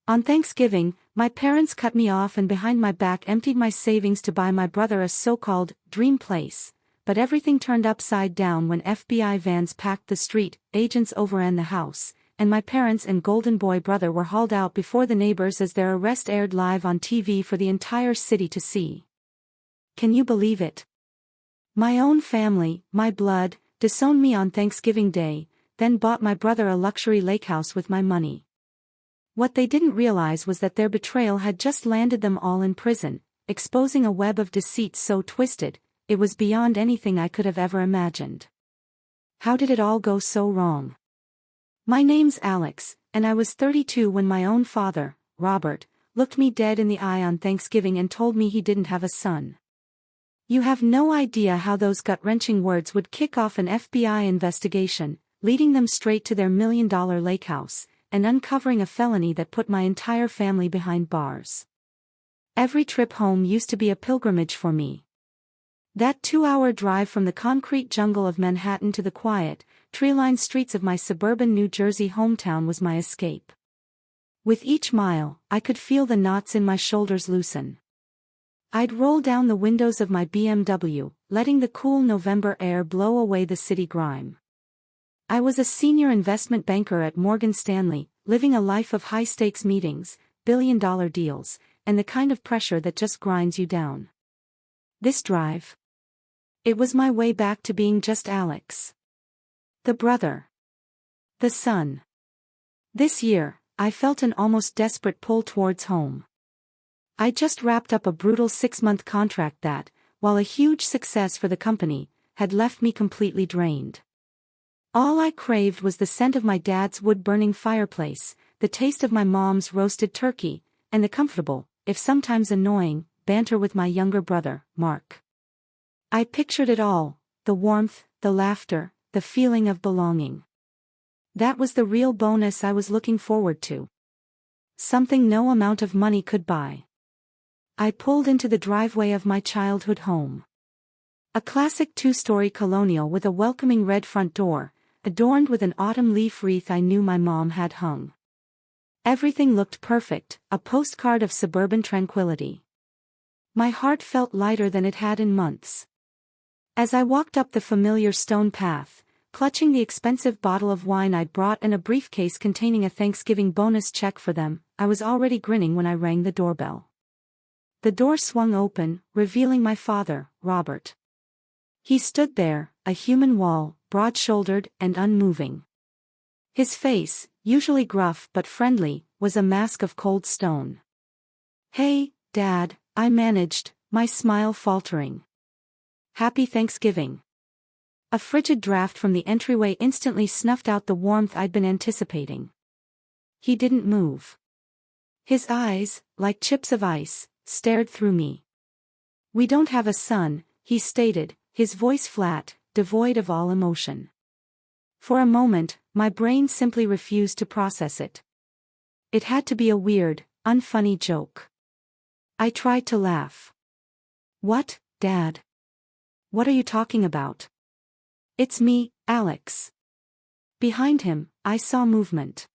On Thanksgiving, my parents cut me off and behind my back emptied my savings to buy my brother a so-called dream place, but everything turned upside down when FBI vans packed the street, agents overran the house, and my parents and golden boy brother were hauled out before the neighbors as their arrest aired live on TV for the entire city to see. Can you believe it? My own family, my blood, disowned me on Thanksgiving Day, then bought my brother a luxury lake house with my money. What they didn't realize was that their betrayal had just landed them all in prison, exposing a web of deceit so twisted, it was beyond anything I could have ever imagined. How did it all go so wrong? My name's Alex, and I was 32 when my own father, Robert, looked me dead in the eye on Thanksgiving and told me he didn't have a son. You have no idea how those gut-wrenching words would kick off an FBI investigation, leading them straight to their $1 million lake house, and uncovering a felony that put my entire family behind bars. Every trip home used to be a pilgrimage for me. That 2-hour drive from the concrete jungle of Manhattan to the quiet, tree-lined streets of my suburban New Jersey hometown was my escape. With each mile, I could feel the knots in my shoulders loosen. I'd roll down the windows of my BMW, letting the cool November air blow away the city grime. I was a senior investment banker at Morgan Stanley, living a life of high-stakes meetings, billion-dollar deals, and the kind of pressure that just grinds you down. This drive. It was my way back to being just Alex. The brother. The son. This year, I felt an almost desperate pull towards home. I just wrapped up a brutal 6-month contract that, while a huge success for the company, had left me completely drained. All I craved was the scent of my dad's wood-burning fireplace, the taste of my mom's roasted turkey, and the comfortable, if sometimes annoying, banter with my younger brother, Mark. I pictured it all, the warmth, the laughter, the feeling of belonging. That was the real bonus I was looking forward to. Something no amount of money could buy. I pulled into the driveway of my childhood home. A classic 2-story colonial with a welcoming red front door, adorned with an autumn leaf wreath I knew my mom had hung. Everything looked perfect, a postcard of suburban tranquility. My heart felt lighter than it had in months. As I walked up the familiar stone path, clutching the expensive bottle of wine I'd brought and a briefcase containing a Thanksgiving bonus check for them, I was already grinning when I rang the doorbell. The door swung open, revealing my father, Robert. He stood there, a human wall, broad-shouldered and unmoving. His face, usually gruff but friendly, was a mask of cold stone. "Hey, Dad," I managed, my smile faltering. "Happy Thanksgiving." A frigid draft from the entryway instantly snuffed out the warmth I'd been anticipating. He didn't move. His eyes, like chips of ice, stared through me. "We don't have a son," he stated, his voice flat, devoid of all emotion. For a moment, my brain simply refused to process it. It had to be a weird, unfunny joke. I tried to laugh. "What, Dad? What are you talking about?" "It's me, Alex." Behind him, I saw movement.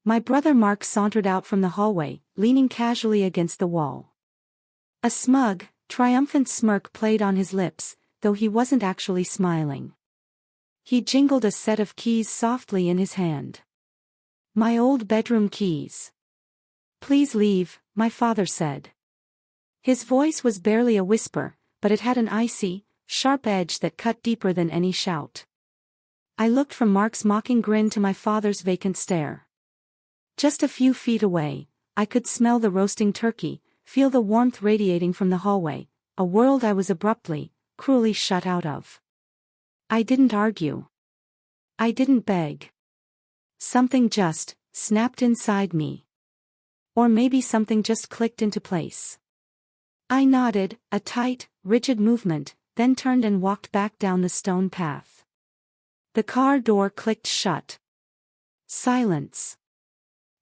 My brother Mark sauntered out from the hallway, leaning casually against the wall. A smug, triumphant smirk played on his lips, though he wasn't actually smiling. He jingled a set of keys softly in his hand. "My old bedroom keys." "Please leave," my father said. His voice was barely a whisper, but it had an icy, sharp edge that cut deeper than any shout. I looked from Mark's mocking grin to my father's vacant stare. Just a few feet away, I could smell the roasting turkey, feel the warmth radiating from the hallway, a world I was abruptly, cruelly shut out of. I didn't argue. I didn't beg. Something just snapped inside me. Or maybe something just clicked into place. I nodded, a tight, rigid movement, then turned and walked back down the stone path. The car door clicked shut. Silence.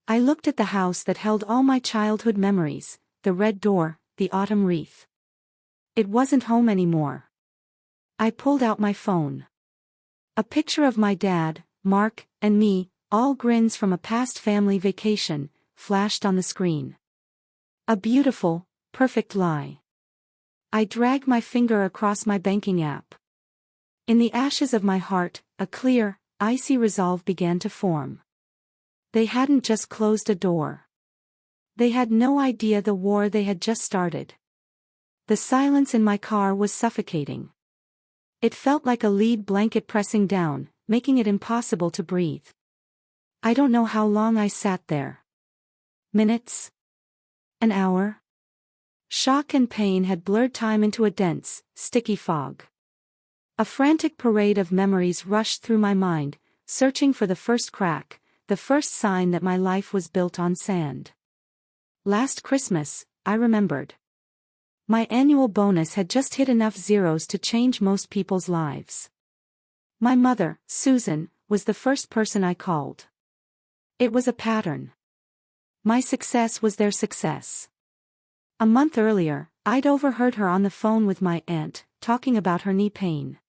I looked at the house that held all my childhood memories, the red door, the autumn wreath. It wasn't home anymore. I pulled out my phone. A picture of my dad, Mark, and me, all grins from a past family vacation, flashed on the screen. A beautiful, perfect lie. I dragged my finger across my banking app. In the ashes of my heart, a clear, icy resolve began to form. They hadn't just closed a door. They had no idea the war they had just started. The silence in my car was suffocating. It felt like a lead blanket pressing down, making it impossible to breathe. I don't know how long I sat there. Minutes? An hour? Shock and pain had blurred time into a dense, sticky fog. A frantic parade of memories rushed through my mind, searching for the first crack, the first sign that my life was built on sand. Last Christmas, I remembered. My annual bonus had just hit enough zeros to change most people's lives. My mother, Susan, was the first person I called. It was a pattern. My success was their success. A month earlier, I'd overheard her on the phone with my aunt, talking about her knee pain.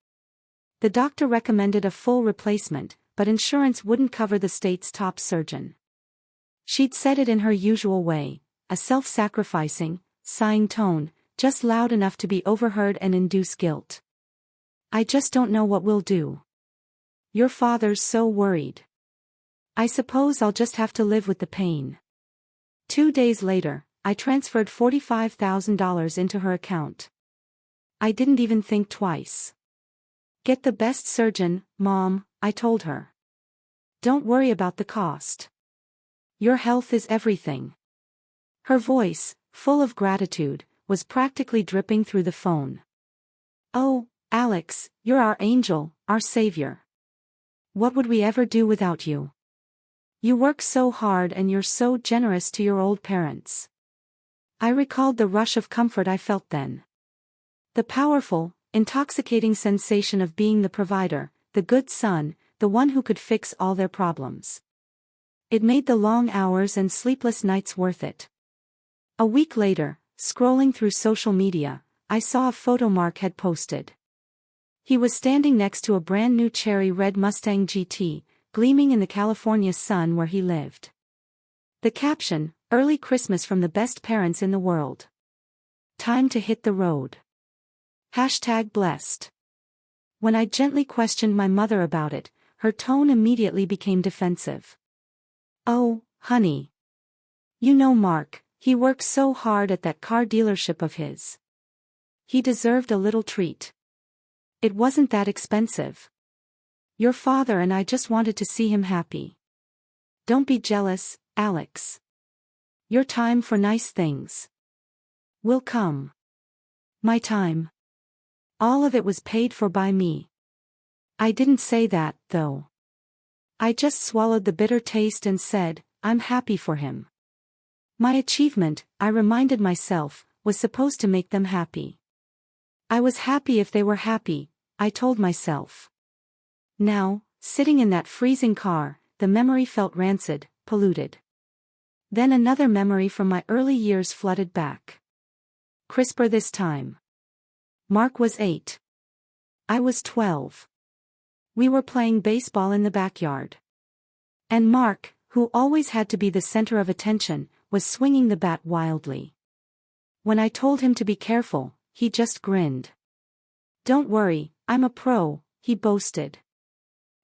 The doctor recommended a full replacement, but insurance wouldn't cover the state's top surgeon. She'd said it in her usual way, a self-sacrificing, sighing tone, just loud enough to be overheard and induce guilt. I just don't know what we'll do. Your father's so worried. I suppose I'll just have to live with the pain. 2 days later, I transferred $45,000 into her account. I didn't even think twice. Get the best surgeon, Mom, I told her. Don't worry about the cost. Your health is everything. Her voice, full of gratitude, was practically dripping through the phone. Oh, Alex, you're our angel, our savior. What would we ever do without you? You work so hard and you're so generous to your old parents. I recalled the rush of comfort I felt then. The powerful, intoxicating sensation of being the provider, the good son, the one who could fix all their problems. It made the long hours and sleepless nights worth it. A week later, scrolling through social media, I saw a photo Mark had posted. He was standing next to a brand new cherry red Mustang GT, gleaming in the California sun where he lived. The caption, "Early Christmas from the best parents in the world. Time to hit the road. #blessed. When I gently questioned my mother about it, her tone immediately became defensive. Oh, honey. You know Mark, he worked so hard at that car dealership of his. He deserved a little treat. It wasn't that expensive. Your father and I just wanted to see him happy. Don't be jealous, Alex. Your time for nice things will come. My time. All of it was paid for by me. I didn't say that, though. I just swallowed the bitter taste and said, I'm happy for him. My achievement, I reminded myself, was supposed to make them happy. I was happy if they were happy, I told myself. Now, sitting in that freezing car, the memory felt rancid, polluted. Then another memory from my early years flooded back. Crisper this time. Mark was 8. I was 12. We were playing baseball in the backyard. And Mark, who always had to be the center of attention, was swinging the bat wildly. When I told him to be careful, he just grinned. Don't worry, I'm a pro, he boasted.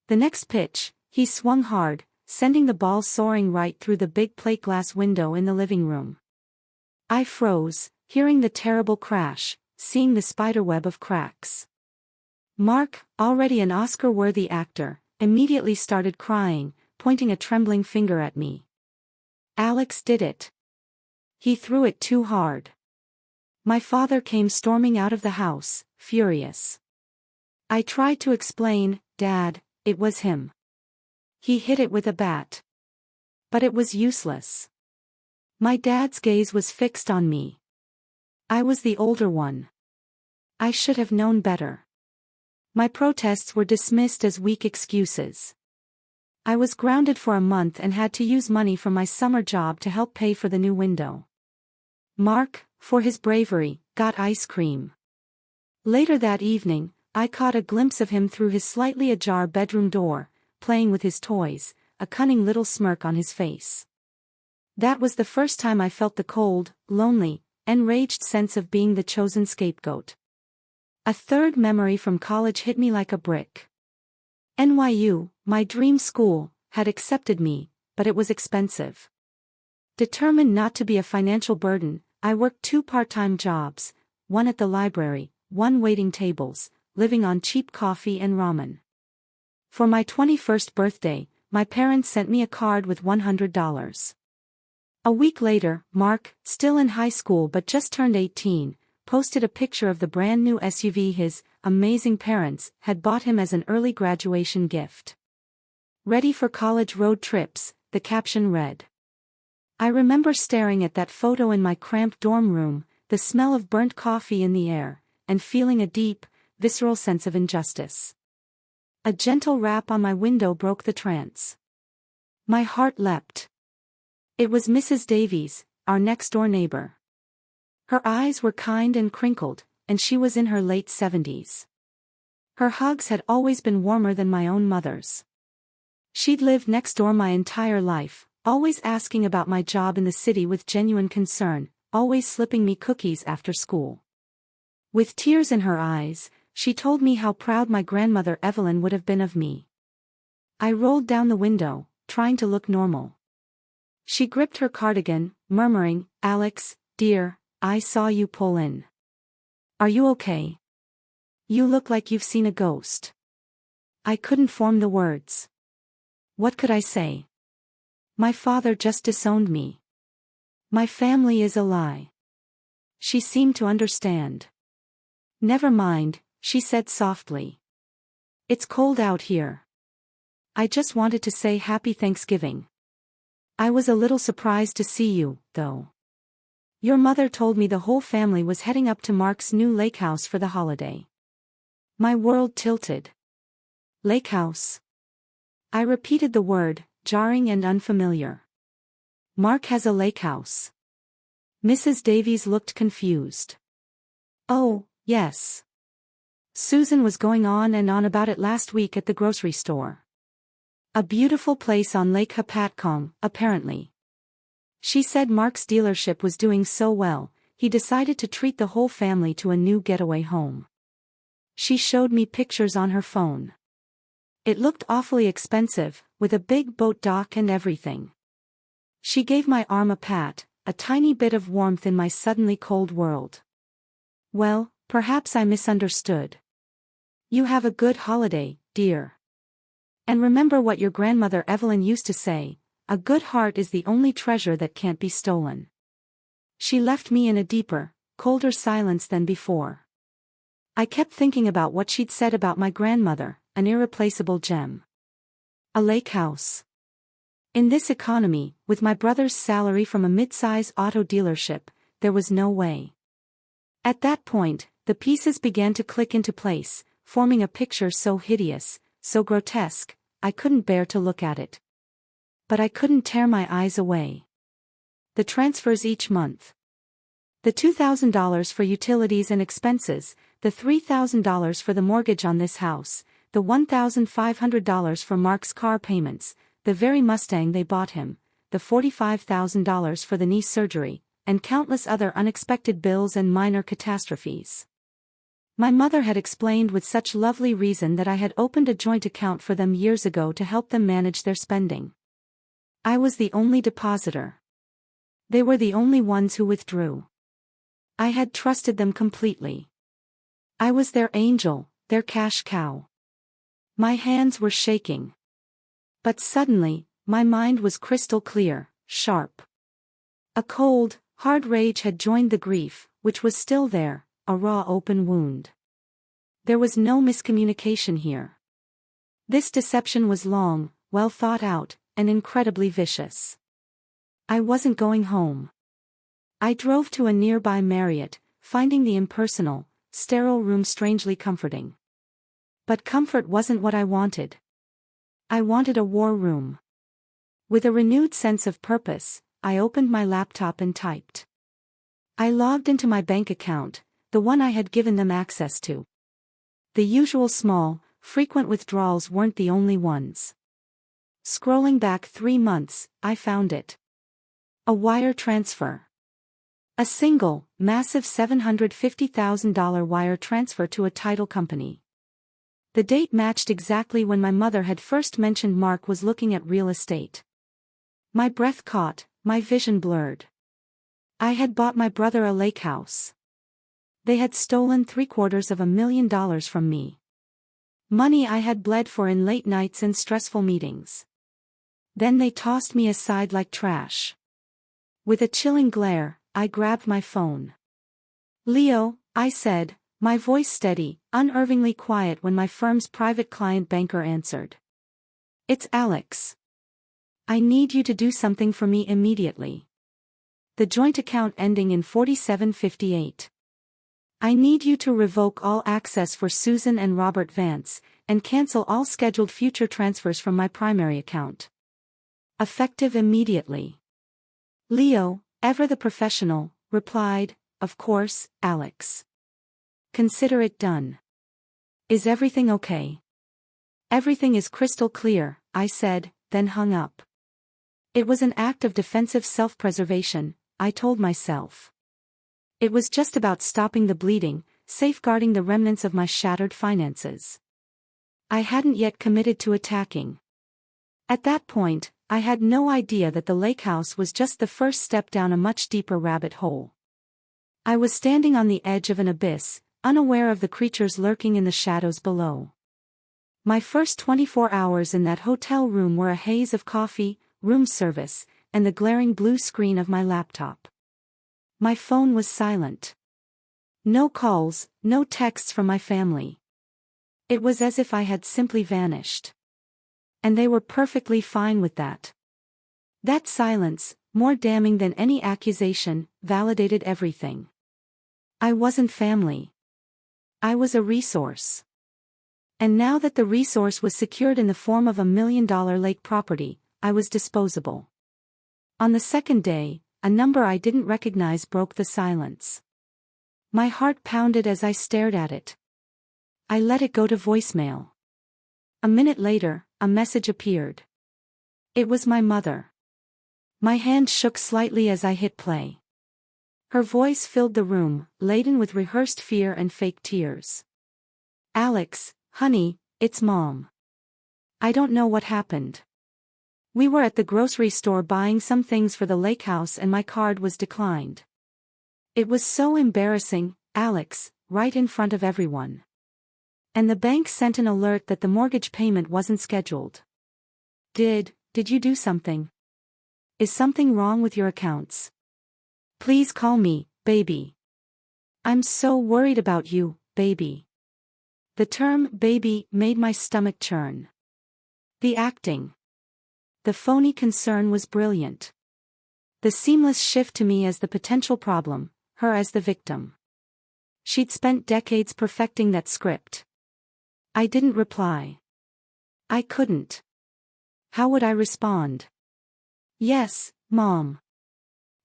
The next pitch, he swung hard, sending the ball soaring right through the big plate glass window in the living room. I froze, hearing the terrible crash, seeing the spiderweb of cracks. Mark, already an Oscar-worthy actor, immediately started crying, pointing a trembling finger at me. Alex did it. He threw it too hard. My father came storming out of the house, furious. I tried to explain, Dad, it was him. He hit it with a bat. But it was useless. My dad's gaze was fixed on me. I was the older one. I should have known better. My protests were dismissed as weak excuses. I was grounded for a month and had to use money from my summer job to help pay for the new window. Mark, for his bravery, got ice cream. Later that evening, I caught a glimpse of him through his slightly ajar bedroom door, playing with his toys, a cunning little smirk on his face. That was the first time I felt the cold, lonely, enraged sense of being the chosen scapegoat. A third memory from college hit me like a brick. NYU, my dream school, had accepted me, but it was expensive. Determined not to be a financial burden, I worked 2 part-time jobs, one at the library, one waiting tables, living on cheap coffee and ramen. For my 21st birthday, my parents sent me a card with $100. A week later, Mark, still in high school but just turned 18, posted a picture of the brand new SUV his amazing parents had bought him as an early graduation gift. "Ready for college road trips," the caption read. I remember staring at that photo in my cramped dorm room, the smell of burnt coffee in the air, and feeling a deep, visceral sense of injustice. A gentle rap on my window broke the trance. My heart leapt. It was Mrs. Davies, our next-door neighbor. Her eyes were kind and crinkled, and she was in her late 70s. Her hugs had always been warmer than my own mother's. She'd lived next door my entire life, always asking about my job in the city with genuine concern, always slipping me cookies after school. With tears in her eyes, she told me how proud my grandmother Evelyn would have been of me. I rolled down the window, trying to look normal. She gripped her cardigan, murmuring, "Alex, dear, I saw you pull in. Are you okay? You look like you've seen a ghost." I couldn't form the words. What could I say? My father just disowned me. My family is a lie. She seemed to understand. "Never mind," she said softly. "It's cold out here. I just wanted to say Happy Thanksgiving. I was a little surprised to see you, though. Your mother told me the whole family was heading up to Mark's new lake house for the holiday." My world tilted. Lake house. I repeated the word, jarring and unfamiliar. Mark has a lake house. Mrs. Davies looked confused. "Oh, yes. Susan was going on and on about it last week at the grocery store. A beautiful place on Lake Hapatcong, apparently. She said Mark's dealership was doing so well, he decided to treat the whole family to a new getaway home. She showed me pictures on her phone. It looked awfully expensive, with a big boat dock and everything." She gave my arm a pat, a tiny bit of warmth in my suddenly cold world. "Well, perhaps I misunderstood. You have a good holiday, dear. And remember what your grandmother Evelyn used to say, a good heart is the only treasure that can't be stolen." She left me in a deeper, colder silence than before. I kept thinking about what she'd said about my grandmother, an irreplaceable gem. A lake house. In this economy, with my brother's salary from a mid-size auto dealership, there was no way. At that point, the pieces began to click into place, forming a picture so hideous, so grotesque, I couldn't bear to look at it. But I couldn't tear my eyes away. The transfers each month. The $2,000 for utilities and expenses, the $3,000 for the mortgage on this house, the $1,500 for Mark's car payments, the very Mustang they bought him, the $45,000 for the knee surgery, and countless other unexpected bills and minor catastrophes. My mother had explained with such lovely reason that I had opened a joint account for them years ago to help them manage their spending. I was the only depositor. They were the only ones who withdrew. I had trusted them completely. I was their angel, their cash cow. My hands were shaking. But suddenly, my mind was crystal clear, sharp. A cold, hard rage had joined the grief, which was still there, a raw open wound. There was no miscommunication here. This deception was long, well thought out, and incredibly vicious. I wasn't going home. I drove to a nearby Marriott, finding the impersonal, sterile room strangely comforting. But comfort wasn't what I wanted. I wanted a war room. With a renewed sense of purpose, I opened my laptop and typed. I logged into my bank account, the one I had given them access to. The usual small, frequent withdrawals weren't the only ones. Scrolling back 3 months, I found it. A wire transfer. A single, massive $750,000 wire transfer to a title company. The date matched exactly when my mother had first mentioned Mark was looking at real estate. My breath caught, my vision blurred. I had bought my brother a lake house. They had stolen $750,000 from me. Money I had bled for in late nights and stressful meetings. Then they tossed me aside like trash. With a chilling glare, I grabbed my phone. "Leo," I said, my voice steady, unnervingly quiet when my firm's private client banker answered. "It's Alex. I need you to do something for me immediately. The joint account ending in 4758. I need you to revoke all access for Susan and Robert Vance, and cancel all scheduled future transfers from my primary account. Effective immediately." Leo, ever the professional, replied, "Of course, Alex. Consider it done. Is everything okay?" "Everything is crystal clear," I said, then hung up. It was an act of defensive self-preservation, I told myself. It was just about stopping the bleeding, safeguarding the remnants of my shattered finances. I hadn't yet committed to attacking. At that point, I had no idea that the lake house was just the first step down a much deeper rabbit hole. I was standing on the edge of an abyss, unaware of the creatures lurking in the shadows below. My first 24 hours in that hotel room were a haze of coffee, room service, and the glaring blue screen of my laptop. My phone was silent. No calls, no texts from my family. It was as if I had simply vanished. And they were perfectly fine with that. That silence, more damning than any accusation, validated everything. I wasn't family. I was a resource. And now that the resource was secured in the form of $1 million lake property, I was disposable. On the second day, a number I didn't recognize broke the silence. My heart pounded as I stared at it. I let it go to voicemail. A minute later, a message appeared. It was my mother. My hand shook slightly as I hit play. Her voice filled the room, laden with rehearsed fear and fake tears. "Alex, honey, it's Mom. I don't know what happened. We were at the grocery store buying some things for the lake house and my card was declined. It was so embarrassing, Alex, right in front of everyone. And the bank sent an alert that the mortgage payment wasn't scheduled. Did you do something? Is something wrong with your accounts? Please call me, baby. I'm so worried about you, baby." The term baby made my stomach churn. The acting. The phony concern was brilliant. The seamless shift to me as the potential problem, her as the victim. She'd spent decades perfecting that script. I didn't reply. I couldn't. How would I respond? "Yes, Mom.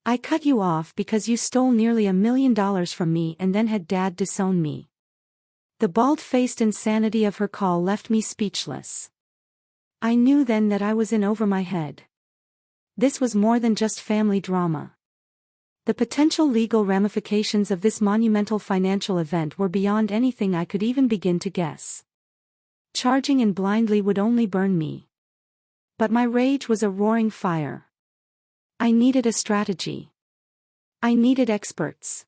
I cut you off because you stole nearly $1 million from me and then had Dad disown me." The bald-faced insanity of her call left me speechless. I knew then that I was in over my head. This was more than just family drama. The potential legal ramifications of this monumental financial event were beyond anything I could even begin to guess. Charging in blindly would only burn me. But my rage was a roaring fire. I needed a strategy. I needed experts.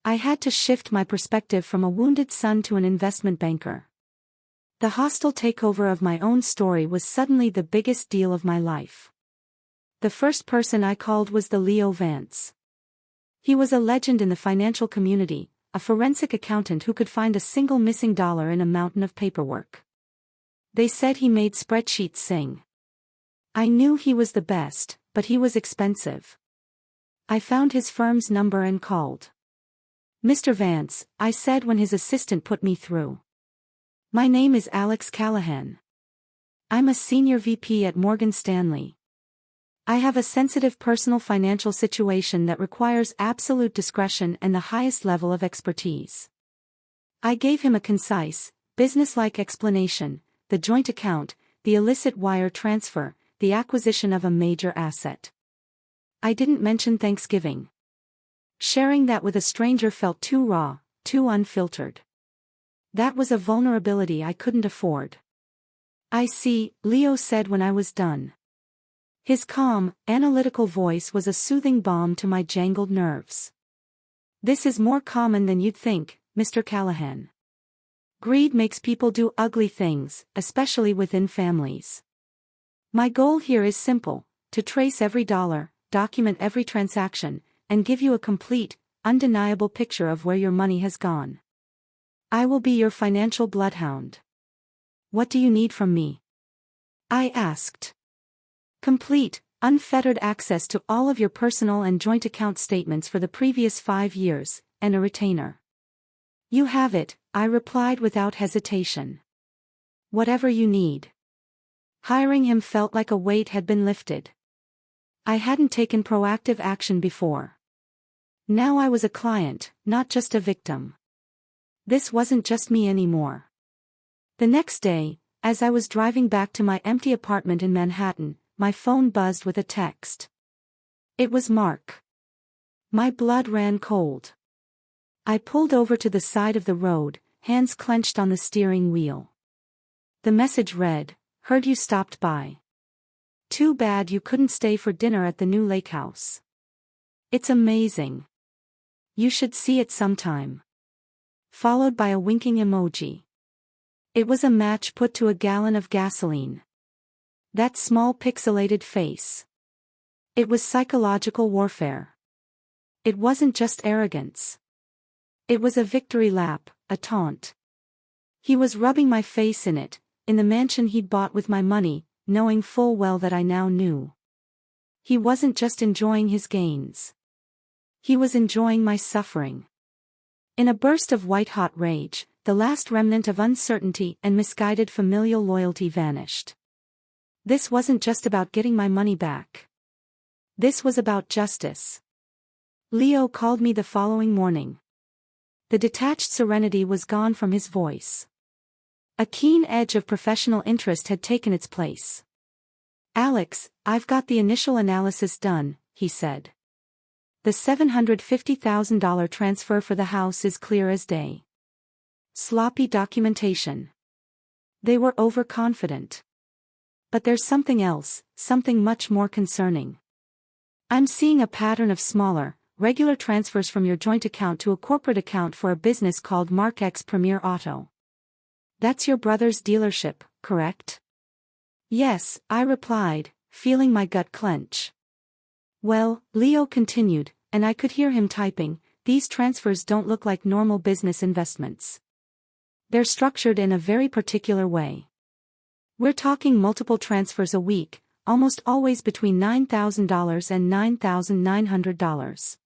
I had to shift my perspective from a wounded son to an investment banker. The hostile takeover of my own story was suddenly the biggest deal of my life. The first person I called was the Leo Vance. He was a legend in the financial community, a forensic accountant who could find a single missing dollar in a mountain of paperwork. They said he made spreadsheets sing. I knew he was the best, but he was expensive. I found his firm's number and called. "Mr. Vance," I said when his assistant put me through. "My name is Alex Callahan. I'm a senior VP at Morgan Stanley. I have a sensitive personal financial situation that requires absolute discretion and the highest level of expertise." I gave him a concise, businesslike explanation: the joint account, the illicit wire transfer, the acquisition of a major asset. I didn't mention Thanksgiving. Sharing that with a stranger felt too raw, too unfiltered. That was a vulnerability I couldn't afford. I see, Leo said when I was done. His calm, analytical voice was a soothing balm to my jangled nerves. This is more common than you'd think, Mr. Callahan. Greed makes people do ugly things, especially within families. My goal here is simple: to trace every dollar, document every transaction, and give you a complete, undeniable picture of where your money has gone. I will be your financial bloodhound. What do you need from me? I asked. Complete, unfettered access to all of your personal and joint account statements for the previous 5 years, and a retainer. You have it, I replied without hesitation. Whatever you need. Hiring him felt like a weight had been lifted. I hadn't taken proactive action before. Now I was a client, not just a victim. This wasn't just me anymore. The next day, as I was driving back to my empty apartment in Manhattan, my phone buzzed with a text. It was Mark. My blood ran cold. I pulled over to the side of the road, hands clenched on the steering wheel. The message read, "Heard you stopped by. Too bad you couldn't stay for dinner at the new lake house. It's amazing. You should see it sometime." Followed by a winking emoji. It was a match put to a gallon of gasoline. That small pixelated face. It was psychological warfare. It wasn't just arrogance. It was a victory lap, a taunt. He was rubbing my face in it, in the mansion he'd bought with my money, knowing full well that I now knew. He wasn't just enjoying his gains. He was enjoying my suffering. In a burst of white-hot rage, the last remnant of uncertainty and misguided familial loyalty vanished. This wasn't just about getting my money back. This was about justice. Leo called me the following morning. The detached serenity was gone from his voice. A keen edge of professional interest had taken its place. "Alex, I've got the initial analysis done," he said. "The $750,000 transfer for the house is clear as day. Sloppy documentation." They were overconfident. But there's something else, something much more concerning. I'm seeing a pattern of smaller, regular transfers from your joint account to a corporate account for a business called Mark X Premier Auto. That's your brother's dealership, correct? Yes, I replied, feeling my gut clench. Well, Leo continued, and I could hear him typing, these transfers don't look like normal business investments. They're structured in a very particular way. We're talking multiple transfers a week, almost always between $9,000 and $9,900.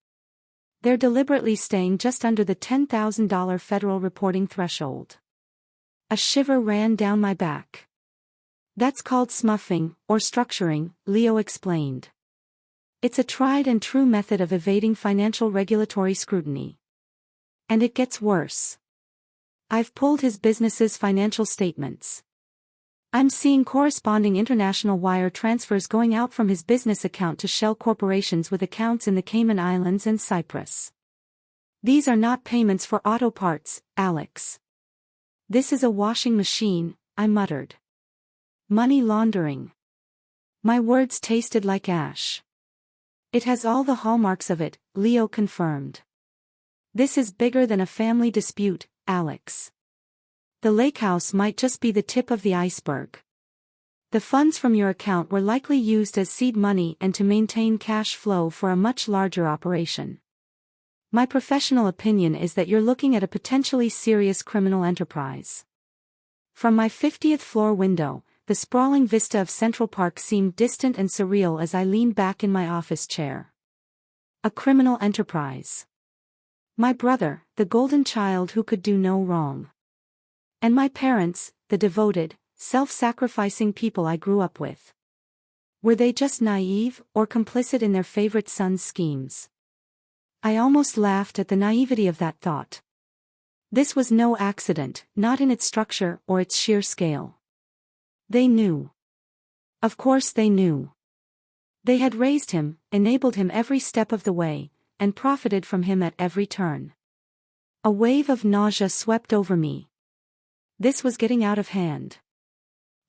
They're deliberately staying just under the $10,000 federal reporting threshold. A shiver ran down my back. That's called smuffing, or structuring, Leo explained. It's a tried and true method of evading financial regulatory scrutiny. And it gets worse. I've pulled his business's financial statements. I'm seeing corresponding international wire transfers going out from his business account to shell corporations with accounts in the Cayman Islands and Cyprus. These are not payments for auto parts, Alex. This is a washing machine, I muttered. Money laundering. My words tasted like ash. It has all the hallmarks of it, Leo confirmed. This is bigger than a family dispute, Alex. The lake house might just be the tip of the iceberg. The funds from your account were likely used as seed money and to maintain cash flow for a much larger operation. My professional opinion is that you're looking at a potentially serious criminal enterprise. From my 50th floor window, the sprawling vista of Central Park seemed distant and surreal as I leaned back in my office chair. A criminal enterprise. My brother, the golden child who could do no wrong. And my parents, the devoted, self-sacrificing people I grew up with. Were they just naive, or complicit in their favorite son's schemes? I almost laughed at the naivety of that thought. This was no accident, not in its structure or its sheer scale. They knew. Of course they knew. They had raised him, enabled him every step of the way, and profited from him at every turn. A wave of nausea swept over me. This was getting out of hand.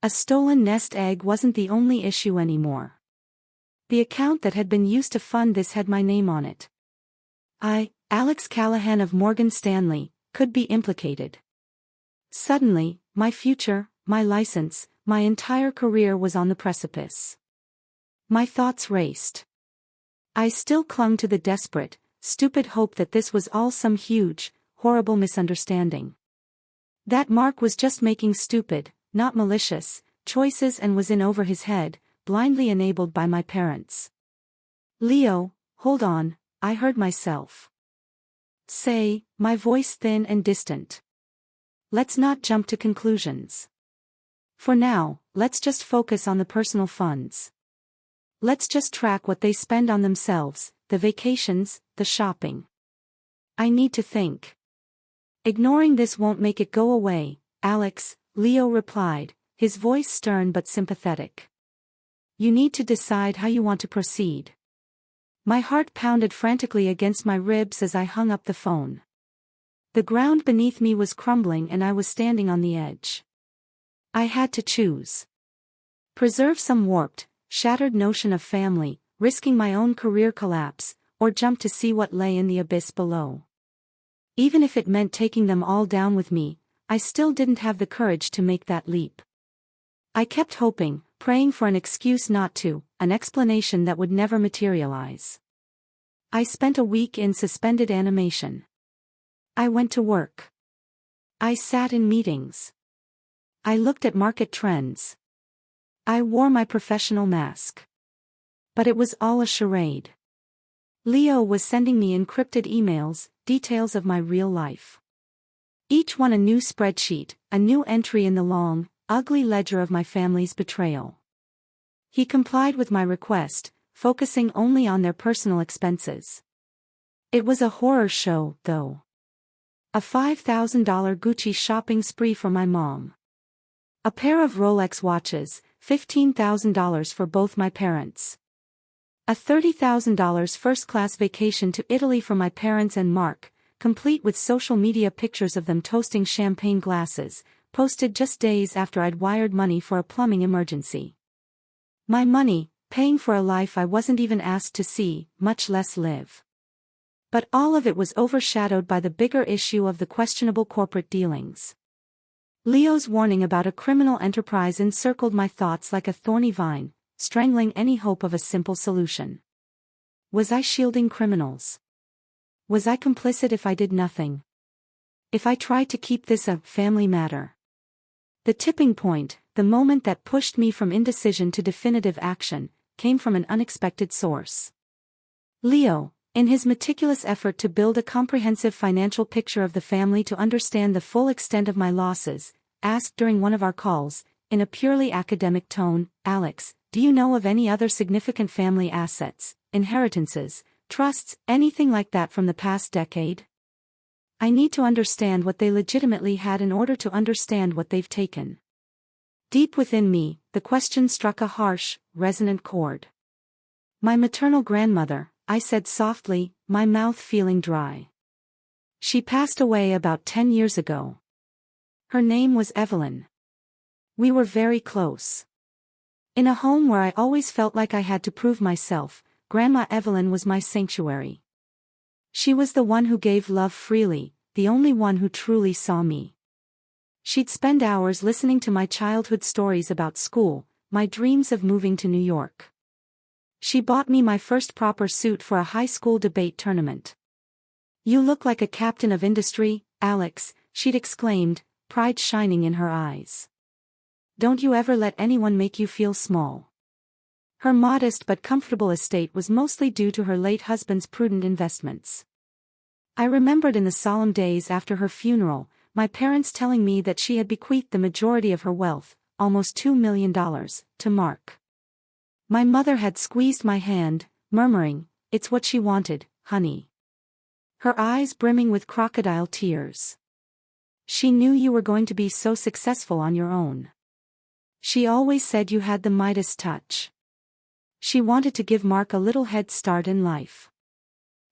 A stolen nest egg wasn't the only issue anymore. The account that had been used to fund this had my name on it. I, Alex Callahan of Morgan Stanley, could be implicated. Suddenly, my future, my license, my entire career was on the precipice. My thoughts raced. I still clung to the desperate, stupid hope that this was all some huge, horrible misunderstanding. That Mark was just making stupid, not malicious, choices and was in over his head, blindly enabled by my parents. Leo, hold on, I heard myself say, my voice thin and distant. Let's not jump to conclusions. For now, let's just focus on the personal funds. Let's just track what they spend on themselves, the vacations, the shopping. I need to think. Ignoring this won't make it go away, Alex, Leo replied, his voice stern but sympathetic. You need to decide how you want to proceed. My heart pounded frantically against my ribs as I hung up the phone. The ground beneath me was crumbling and I was standing on the edge. I had to choose. Preserve some warped, shattered notion of family, risking my own career collapse, or jump to see what lay in the abyss below. Even if it meant taking them all down with me, I still didn't have the courage to make that leap. I kept hoping, praying for an excuse not to, an explanation that would never materialize. I spent a week in suspended animation. I went to work. I sat in meetings. I looked at market trends. I wore my professional mask. But it was all a charade. Leo was sending me encrypted emails, details of my real life. Each one a new spreadsheet, a new entry in the long, ugly ledger of my family's betrayal. He complied with my request, focusing only on their personal expenses. It was a horror show, though. A $5,000 Gucci shopping spree for my mom. A pair of Rolex watches, $15,000 for both my parents. A $30,000 first-class vacation to Italy for my parents and Mark, complete with social media pictures of them toasting champagne glasses, posted just days after I'd wired money for a plumbing emergency. My money, paying for a life I wasn't even asked to see, much less live. But all of it was overshadowed by the bigger issue of the questionable corporate dealings. Leo's warning about a criminal enterprise encircled my thoughts like a thorny vine, strangling any hope of a simple solution. Was I shielding criminals? Was I complicit if I did nothing? If I tried to keep this a family matter? The tipping point, the moment that pushed me from indecision to definitive action, came from an unexpected source. Leo, in his meticulous effort to build a comprehensive financial picture of the family to understand the full extent of my losses, asked during one of our calls, in a purely academic tone, Alex, do you know of any other significant family assets, inheritances, trusts, anything like that from the past decade? I need to understand what they legitimately had in order to understand what they've taken. Deep within me, the question struck a harsh, resonant chord. My maternal grandmother, I said softly, my mouth feeling dry. She passed away about 10 years ago. Her name was Evelyn. We were very close. In a home where I always felt like I had to prove myself, Grandma Evelyn was my sanctuary. She was the one who gave love freely, the only one who truly saw me. She'd spend hours listening to my childhood stories about school, my dreams of moving to New York. She bought me my first proper suit for a high school debate tournament. You look like a captain of industry, Alex, she'd exclaimed, pride shining in her eyes. Don't you ever let anyone make you feel small. Her modest but comfortable estate was mostly due to her late husband's prudent investments. I remembered in the solemn days after her funeral, my parents telling me that she had bequeathed the majority of her wealth, almost $2 million, to Mark. My mother had squeezed my hand, murmuring, "It's what she wanted, honey." Her eyes brimming with crocodile tears. She knew you were going to be so successful on your own. She always said you had the Midas touch. She wanted to give Mark a little head start in life.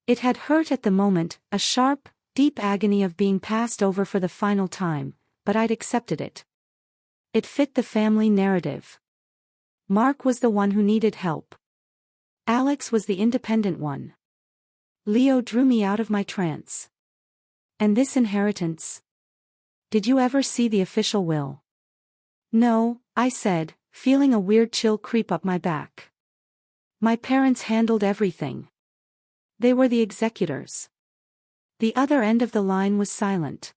It had hurt at the moment, a sharp, deep agony of being passed over for the final time, but I'd accepted it. It fit the family narrative. Mark was the one who needed help. Alex was the independent one. Leo drew me out of my trance. And this inheritance? Did you ever see the official will? No, I said, feeling a weird chill creep up my back. My parents handled everything. They were the executors. The other end of the line was silent.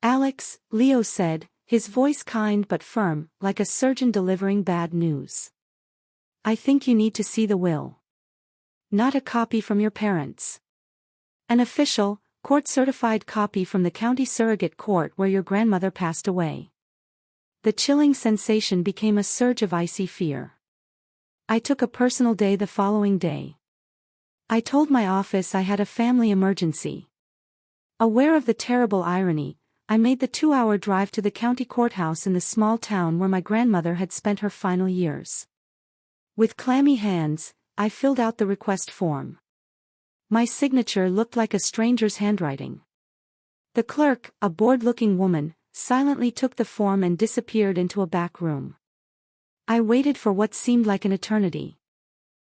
Alex, Leo said, his voice kind but firm, like a surgeon delivering bad news. I think you need to see the will. Not a copy from your parents. An official, court-certified copy from the county surrogate court where your grandmother passed away. The chilling sensation became a surge of icy fear. I took a personal day the following day. I told my office I had a family emergency. Aware of the terrible irony, I made the 2-hour drive to the county courthouse in the small town where my grandmother had spent her final years. With clammy hands, I filled out the request form. My signature looked like a stranger's handwriting. The clerk, a bored-looking woman, silently took the form and disappeared into a back room. I waited for what seemed like an eternity.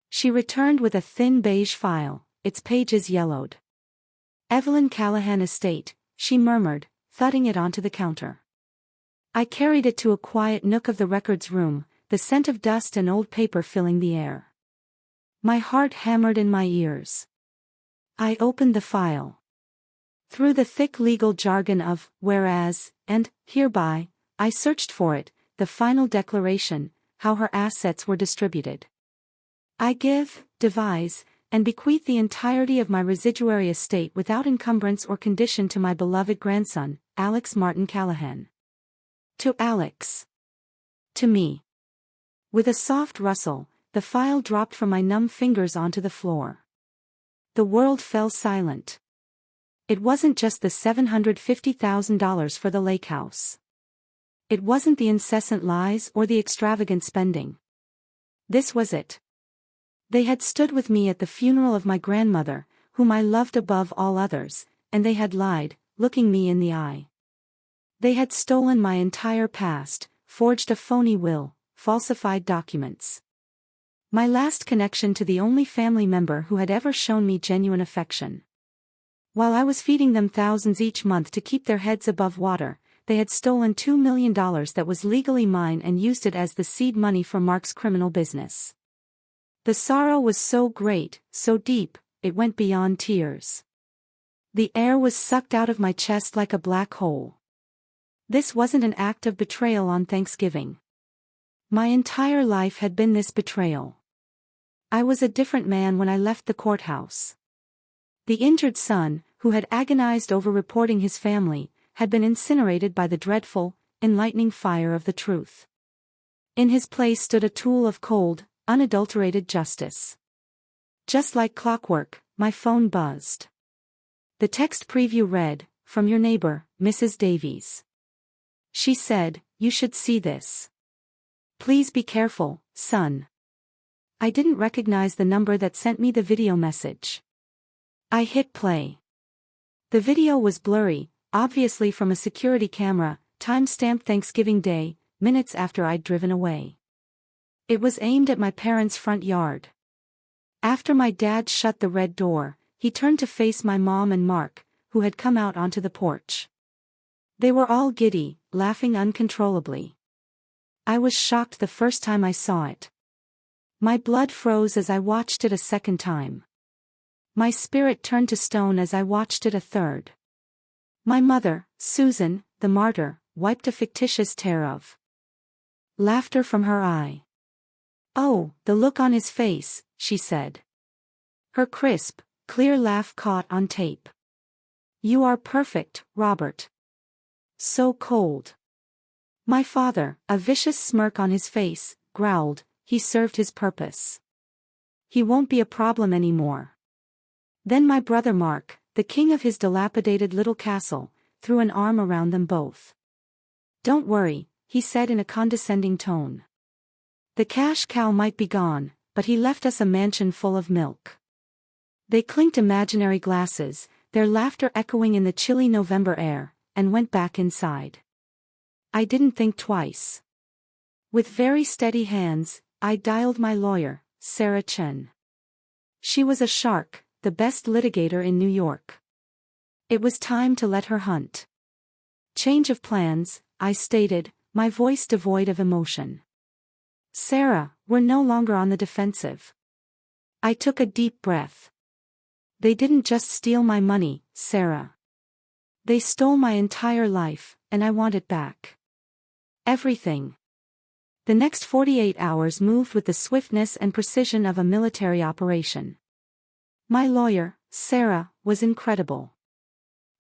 She returned with a thin beige file, its pages yellowed. Evelyn Callahan Estate, she murmured, thudding it onto the counter. I carried it to a quiet nook of the records room, the scent of dust and old paper filling the air. My heart hammered in my ears. I opened the file. Through the thick legal jargon of whereas and hereby, I searched for it, the final declaration, how her assets were distributed. I give, devise, and bequeath the entirety of my residuary estate without encumbrance or condition to my beloved grandson, Alex Martin Callahan. To Alex. To me. With a soft rustle, the file dropped from my numb fingers onto the floor. The world fell silent. It wasn't just the $750,000 for the lake house. It wasn't the incessant lies or the extravagant spending. This was it. They had stood with me at the funeral of my grandmother, whom I loved above all others, and they had lied, looking me in the eye. They had stolen my entire past, forged a phony will, falsified documents. My last connection to the only family member who had ever shown me genuine affection. While I was feeding them thousands each month to keep their heads above water, they had stolen $2 million that was legally mine and used it as the seed money for Mark's criminal business. The sorrow was so great, so deep, it went beyond tears. The air was sucked out of my chest like a black hole. This wasn't an act of betrayal on Thanksgiving. My entire life had been this betrayal. I was a different man when I left the courthouse. The injured son, who had agonized over reporting his family, had been incinerated by the dreadful, enlightening fire of the truth. In his place stood a tool of cold, unadulterated justice. Just like clockwork, my phone buzzed. The text preview read, "From your neighbor, Mrs. Davies." She said, "You should see this. Please be careful, son." I didn't recognize the number that sent me the video message. I hit play. The video was blurry, obviously from a security camera, time-stamped Thanksgiving Day, minutes after I'd driven away. It was aimed at my parents' front yard. After my dad shut the red door, he turned to face my mom and Mark, who had come out onto the porch. They were all giddy, laughing uncontrollably. I was shocked the first time I saw it. My blood froze as I watched it a second time. My spirit turned to stone as I watched it a third. My mother, Susan, the martyr, wiped a fictitious tear of laughter from her eye. "Oh, the look on his face," she said. Her crisp, clear laugh caught on tape. "You are perfect, Robert. So cold." My father, a vicious smirk on his face, growled, "He served his purpose. He won't be a problem anymore." Then my brother Mark, the king of his dilapidated little castle, threw an arm around them both. "Don't worry," he said in a condescending tone. "The cash cow might be gone, but he left us a mansion full of milk. They clinked imaginary glasses, their laughter echoing in the chilly November air, and went back inside. I didn't think twice. With very steady hands, I dialed my lawyer, Sarah Chen. She was a shark, the best litigator in New York. It was time to let her hunt. Change of plans, I stated, my voice devoid of emotion. Sarah, we're no longer on the defensive. I took a deep breath. They didn't just steal my money, Sarah. They stole my entire life, and I want it back. Everything. The next 48 hours moved with the swiftness and precision of a military operation. My lawyer, Sarah, was incredible.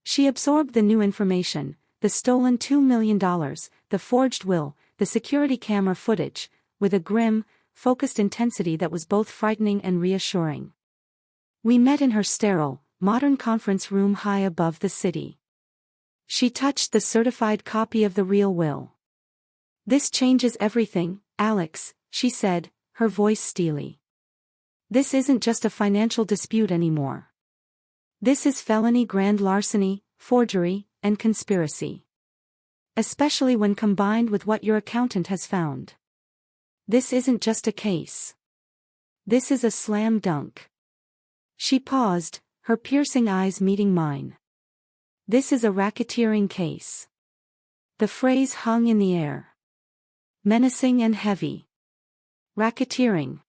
She absorbed the new information, the stolen $2 million, the forged will, the security camera footage, with a grim, focused intensity that was both frightening and reassuring. We met in her sterile, modern conference room high above the city. She touched the certified copy of the real will. "This changes everything, Alex," she said, her voice steely. "This isn't just a financial dispute anymore. This is felony grand larceny, forgery, and conspiracy. Especially when combined with what your accountant has found. This isn't just a case. This is a slam dunk." She paused, her piercing eyes meeting mine. "This is a racketeering case." The phrase hung in the air. Menacing and heavy. Racketeering.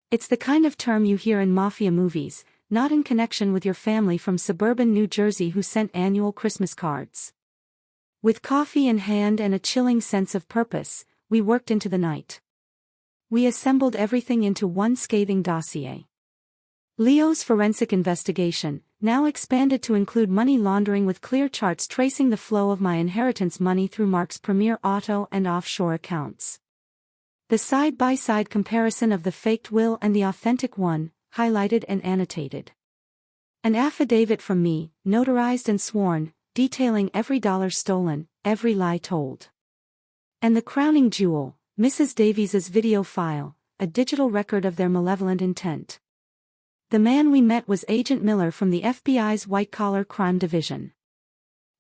It's the kind of term you hear in mafia movies, not in connection with your family from suburban New Jersey who sent annual Christmas cards. With coffee in hand and a chilling sense of purpose, we worked into the night. We assembled everything into one scathing dossier. Leo's forensic investigation, now expanded to include money laundering with clear charts tracing the flow of my inheritance money through Mark's premier auto and offshore accounts. The side-by-side comparison of the faked will and the authentic one, highlighted and annotated. An affidavit from me, notarized and sworn, detailing every dollar stolen, every lie told. And the crowning jewel, Mrs. Davies's video file, a digital record of their malevolent intent. The man we met was Agent Miller from the FBI's white-collar crime division.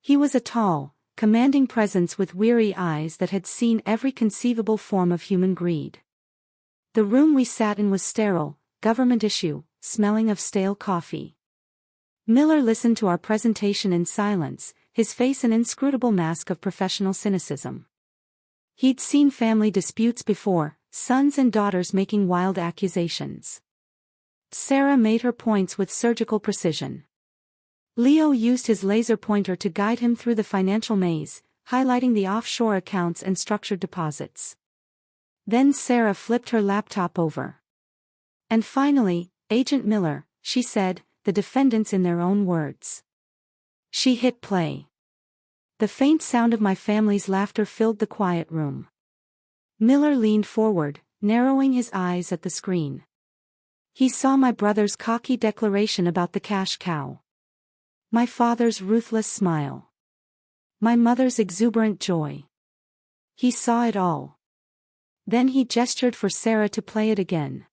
He was a tall, commanding presence with weary eyes that had seen every conceivable form of human greed. The room we sat in was sterile, government issue, smelling of stale coffee. Miller listened to our presentation in silence, his face an inscrutable mask of professional cynicism. He'd seen family disputes before, sons and daughters making wild accusations. Sarah made her points with surgical precision. Leo used his laser pointer to guide him through the financial maze, highlighting the offshore accounts and structured deposits. Then Sarah flipped her laptop over. "And finally, Agent Miller," she said, "the defendants in their own words." She hit play. The faint sound of my family's laughter filled the quiet room. Miller leaned forward, narrowing his eyes at the screen. He saw my brother's cocky declaration about the cash cow. My father's ruthless smile. My mother's exuberant joy. He saw it all. Then he gestured for Sarah to play it again.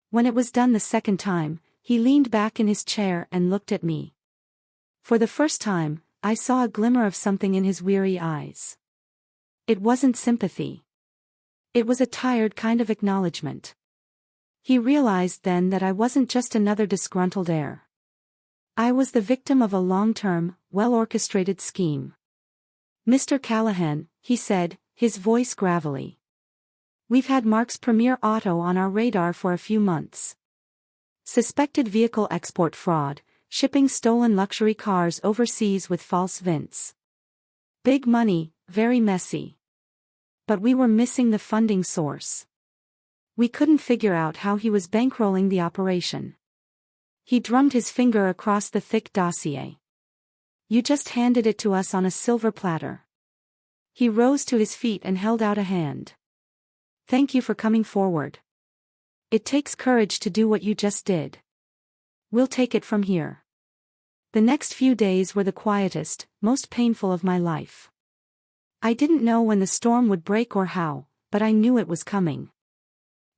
When it was done the second time, he leaned back in his chair and looked at me. For the first time, I saw a glimmer of something in his weary eyes. It wasn't sympathy. It was a tired kind of acknowledgement. He realized then that I wasn't just another disgruntled heir. I was the victim of a long-term, well-orchestrated scheme. "Mr. Callahan," he said, his voice gravelly. "We've had Mark's premier auto on our radar for a few months. Suspected vehicle export fraud, shipping stolen luxury cars overseas with false VINs. Big money, very messy. But we were missing the funding source. We couldn't figure out how he was bankrolling the operation." He drummed his finger across the thick dossier. "You just handed it to us on a silver platter." He rose to his feet and held out a hand. "Thank you for coming forward. It takes courage to do what you just did. We'll take it from here." The next few days were the quietest, most painful of my life. I didn't know when the storm would break or how, but I knew it was coming.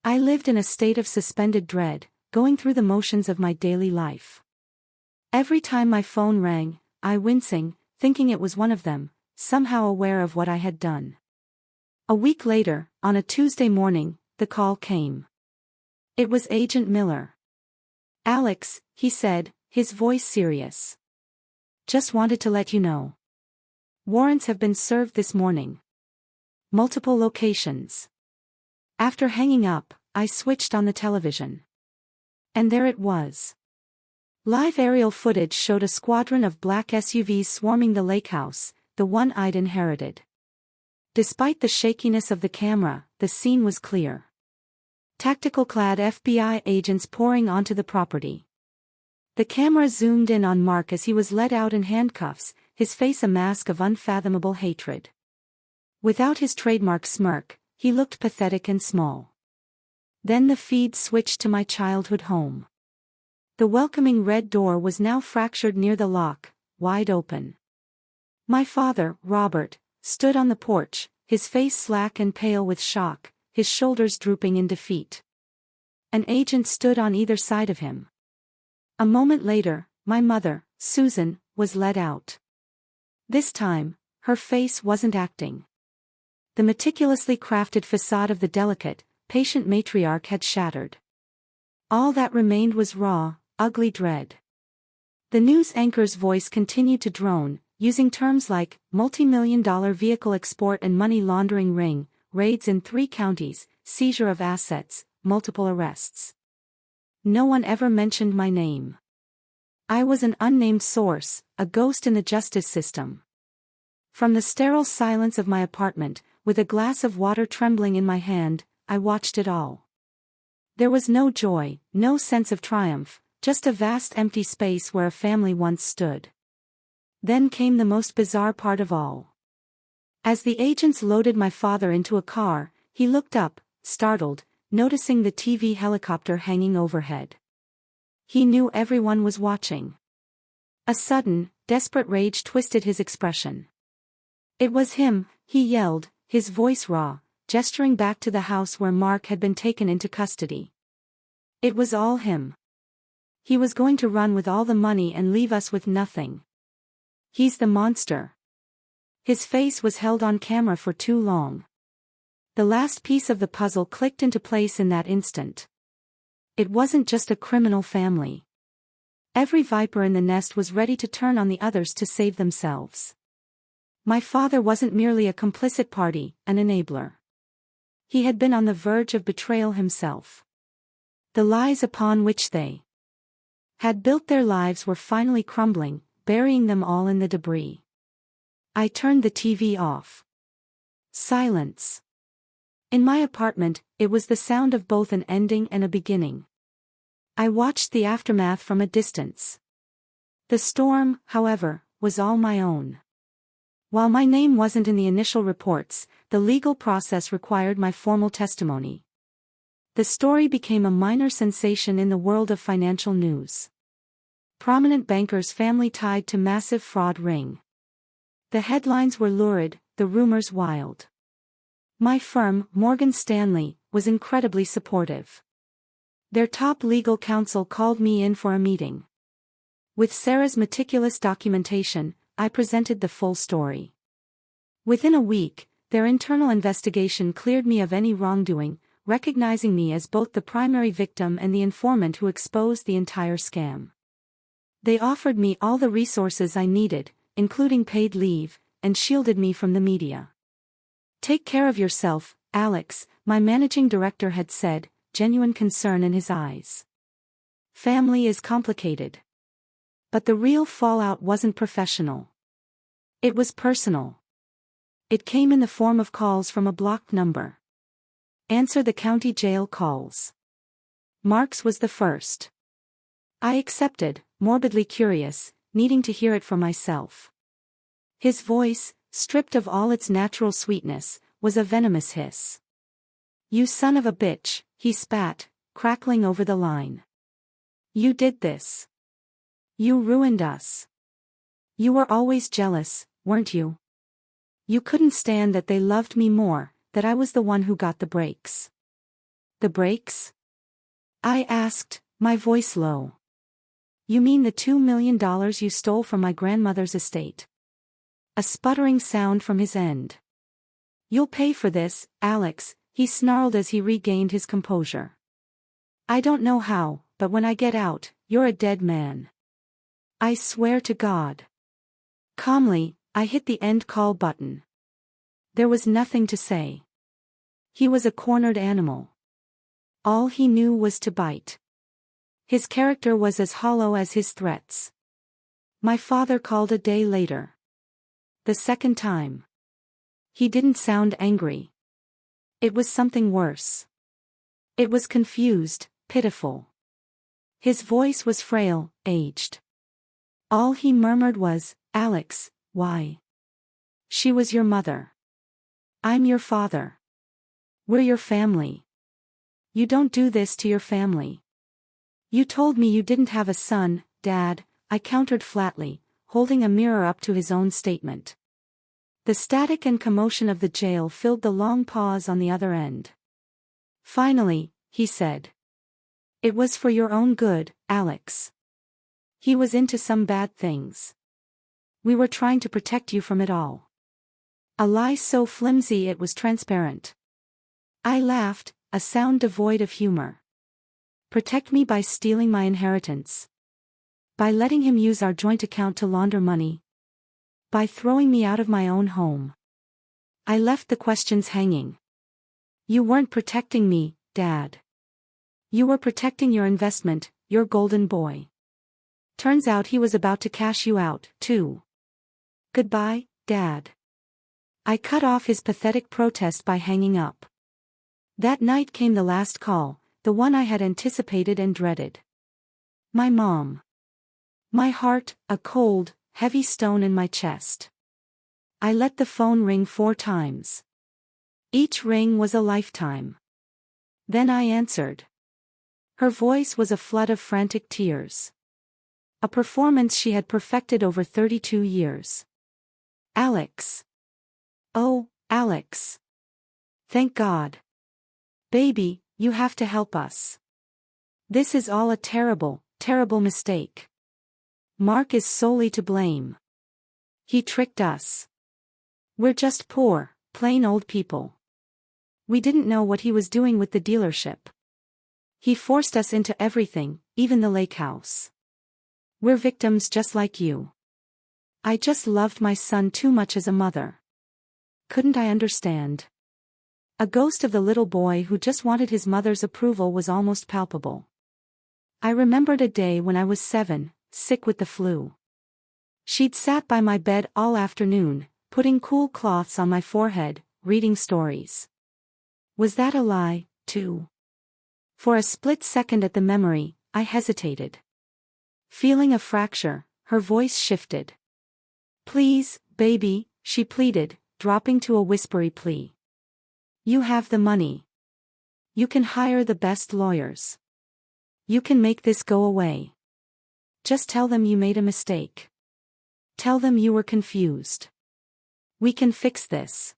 I lived in a state of suspended dread, going through the motions of my daily life. Every time my phone rang, I wincing, thinking it was one of them, somehow aware of what I had done. A week later, on a Tuesday morning, the call came. It was Agent Miller. "Alex," he said, his voice serious. "Just wanted to let you know. Warrants have been served this morning. Multiple locations." After hanging up, I switched on the television. And there it was. Live aerial footage showed a squadron of black SUVs swarming the lake house, the one I'd inherited. Despite the shakiness of the camera, the scene was clear. Tactical-clad FBI agents pouring onto the property. The camera zoomed in on Mark as he was led out in handcuffs, his face a mask of unfathomable hatred. Without his trademark smirk, he looked pathetic and small. Then the feed switched to my childhood home. The welcoming red door was now fractured near the lock, wide open. My father, Robert, stood on the porch, his face slack and pale with shock, his shoulders drooping in defeat. An agent stood on either side of him. A moment later, my mother, Susan, was led out. This time, her face wasn't acting. The meticulously crafted facade of the delicate, patient matriarch had shattered. All that remained was raw, ugly dread. The news anchor's voice continued to drone, using terms like multi-million-dollar vehicle export and money laundering ring, raids in 3 counties, seizure of assets, multiple arrests. No one ever mentioned my name. I was an unnamed source, a ghost in the justice system. From the sterile silence of my apartment, with a glass of water trembling in my hand, I watched it all. There was no joy, no sense of triumph, just a vast empty space where a family once stood. Then came the most bizarre part of all. As the agents loaded my father into a car, he looked up, startled, noticing the TV helicopter hanging overhead. He knew everyone was watching. A sudden, desperate rage twisted his expression. "It was him," he yelled, his voice raw, gesturing back to the house where Mark had been taken into custody. "It was all him. He was going to run with all the money and leave us with nothing. He's the monster." His face was held on camera for too long. The last piece of the puzzle clicked into place in that instant. It wasn't just a criminal family. Every viper in the nest was ready to turn on the others to save themselves. My father wasn't merely a complicit party, an enabler. He had been on the verge of betrayal himself. The lies upon which they had built their lives were finally crumbling, burying them all in the debris. I turned the TV off. Silence. In my apartment, it was the sound of both an ending and a beginning. I watched the aftermath from a distance. The storm, however, was all my own. While my name wasn't in the initial reports, the legal process required my formal testimony. The story became a minor sensation in the world of financial news. Prominent banker's family tied to massive fraud ring. The headlines were lurid, the rumors wild. My firm, Morgan Stanley, was incredibly supportive. Their top legal counsel called me in for a meeting. With Sarah's meticulous documentation, I presented the full story. Within a week, their internal investigation cleared me of any wrongdoing, recognizing me as both the primary victim and the informant who exposed the entire scam. They offered me all the resources I needed, including paid leave, and shielded me from the media. "Take care of yourself, Alex," my managing director had said, genuine concern in his eyes. "Family is complicated." But the real fallout wasn't professional. It was personal. It came in the form of calls from a blocked number. "Answer the county jail calls." Mark's was the first. I accepted, morbidly curious, needing to hear it for myself. His voice, stripped of all its natural sweetness, was a venomous hiss. "You son of a bitch," he spat, crackling over the line. "You did this. You ruined us. You were always jealous, weren't you? You couldn't stand that they loved me more, that I was the one who got the breaks. The brakes? I asked, my voice low. You mean the $2 million you stole from my grandmother's estate? A sputtering sound from his end. You'll pay for this, Alex, he snarled as he regained his composure. I don't know how, but when I get out, you're a dead man. I swear to God. Calmly, I hit the end call button. There was nothing to say. He was a cornered animal. All he knew was to bite. His character was as hollow as his threats. My father called a day later. The second time. He didn't sound angry. It was something worse. It was confused, pitiful. His voice was frail, aged. All he murmured was, Alex, why? She was your mother. I'm your father. We're your family. You don't do this to your family. You told me you didn't have a son, Dad, I countered flatly, holding a mirror up to his own statement. The static and commotion of the jail filled the long pause on the other end. Finally, he said. It was for your own good, Alex. He was into some bad things. We were trying to protect you from it all. A lie so flimsy it was transparent. I laughed, a sound devoid of humor. Protect me by stealing my inheritance. By letting him use our joint account to launder money. By throwing me out of my own home. I left the questions hanging. You weren't protecting me, Dad. You were protecting your investment, your golden boy. Turns out he was about to cash you out, too. Goodbye, Dad. I cut off his pathetic protest by hanging up. That night came the last call, the one I had anticipated and dreaded. My mom. My heart, a cold, heavy stone in my chest. I let the phone ring 4 times. Each ring was a lifetime. Then I answered. Her voice was a flood of frantic tears. A performance she had perfected over 32 years. Alex. Oh, Alex. Thank God. Baby, you have to help us. This is all a terrible, terrible mistake. Mark is solely to blame. He tricked us. We're just poor, plain old people. We didn't know what he was doing with the dealership. He forced us into everything, even the lake house. We're victims just like you. I just loved my son too much as a mother. Couldn't I understand? A ghost of the little boy who just wanted his mother's approval was almost palpable. I remembered a day when I was 7, sick with the flu. She'd sat by my bed all afternoon, putting cool cloths on my forehead, reading stories. Was that a lie, too? For a split second at the memory, I hesitated. Feeling a fracture, her voice shifted. Please, baby, she pleaded, dropping to a whispery plea. You have the money. You can hire the best lawyers. You can make this go away. Just tell them you made a mistake. Tell them you were confused. We can fix this.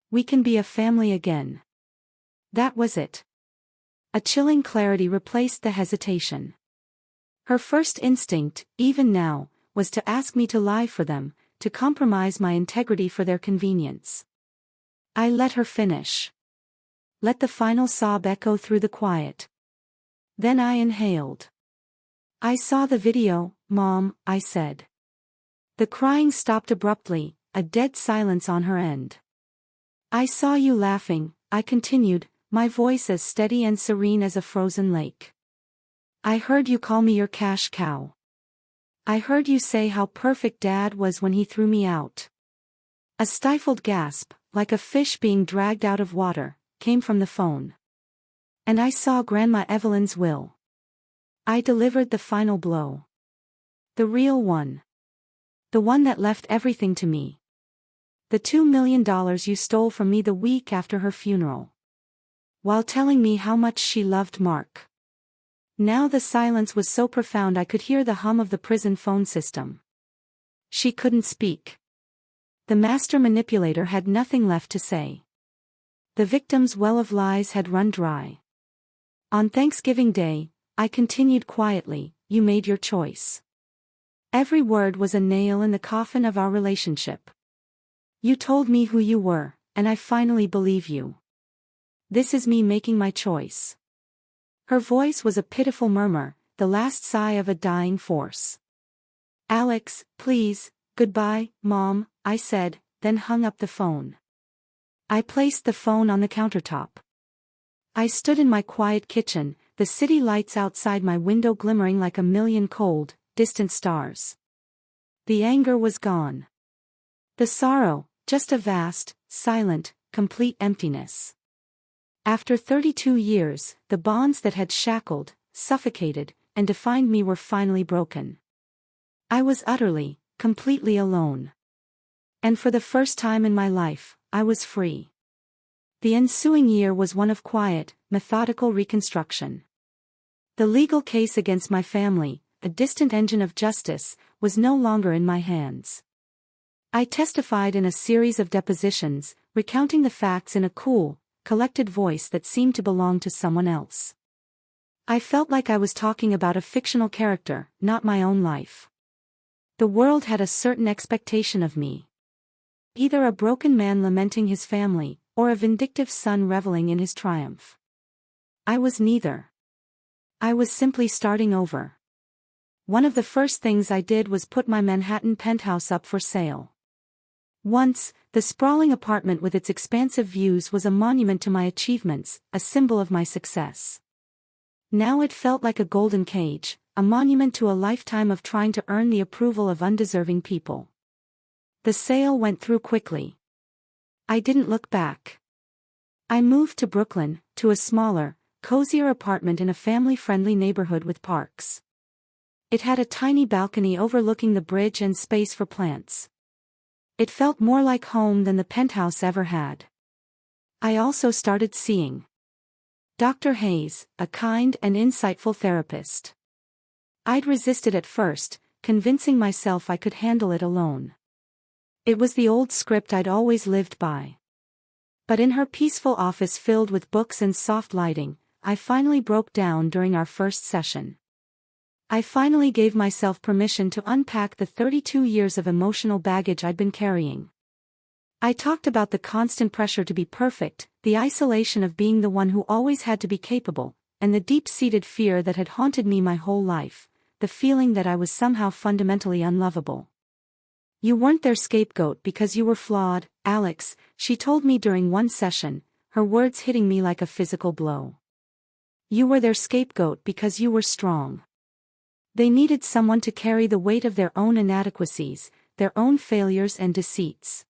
We can be a family again. That was it. A chilling clarity replaced the hesitation. Her first instinct, even now, was to ask me to lie for them, to compromise my integrity for their convenience. I let her finish. Let the final sob echo through the quiet. Then I inhaled. I saw the video, Mom, I said. The crying stopped abruptly, a dead silence on her end. I saw you laughing, I continued, my voice as steady and serene as a frozen lake. I heard you call me your cash cow. I heard you say how perfect Dad was when he threw me out. A stifled gasp, like a fish being dragged out of water, came from the phone. And I saw Grandma Evelyn's will. I delivered the final blow. The real one. The one that left everything to me. The $2 million you stole from me the week after her funeral. While telling me how much she loved Mark. Now the silence was so profound I could hear the hum of the prison phone system. She couldn't speak. The master manipulator had nothing left to say. The victim's well of lies had run dry. On Thanksgiving Day, I continued quietly, you made your choice. Every word was a nail in the coffin of our relationship. You told me who you were, and I finally believe you. This is me making my choice. Her voice was a pitiful murmur, the last sigh of a dying force. Alex, please, goodbye, Mom, I said, then hung up the phone. I placed the phone on the countertop. I stood in my quiet kitchen, the city lights outside my window glimmering like a million cold, distant stars. The anger was gone. The sorrow, just a vast, silent, complete emptiness. After 32 years, the bonds that had shackled, suffocated, and defined me were finally broken. I was utterly, completely alone. And for the first time in my life, I was free. The ensuing year was one of quiet, methodical reconstruction. The legal case against my family, a distant engine of justice, was no longer in my hands. I testified in a series of depositions, recounting the facts in a cool, collected voice that seemed to belong to someone else. I felt like I was talking about a fictional character, not my own life. The world had a certain expectation of me. Either a broken man lamenting his family, or a vindictive son reveling in his triumph. I was neither. I was simply starting over. One of the first things I did was put my Manhattan penthouse up for sale. Once, the sprawling apartment with its expansive views was a monument to my achievements, a symbol of my success. Now it felt like a golden cage, a monument to a lifetime of trying to earn the approval of undeserving people. The sale went through quickly. I didn't look back. I moved to Brooklyn, to a smaller, cozier apartment in a family-friendly neighborhood with parks. It had a tiny balcony overlooking the bridge and space for plants. It felt more like home than the penthouse ever had. I also started seeing Dr. Hayes, a kind and insightful therapist. I'd resisted at first, convincing myself I could handle it alone. It was the old script I'd always lived by. But in her peaceful office filled with books and soft lighting, I finally broke down during our first session. I finally gave myself permission to unpack the 32 years of emotional baggage I'd been carrying. I talked about the constant pressure to be perfect, the isolation of being the one who always had to be capable, and the deep-seated fear that had haunted me my whole life, the feeling that I was somehow fundamentally unlovable. You weren't their scapegoat because you were flawed, Alex, she told me during one session, her words hitting me like a physical blow. You were their scapegoat because you were strong. They needed someone to carry the weight of their own inadequacies, their own failures and deceits.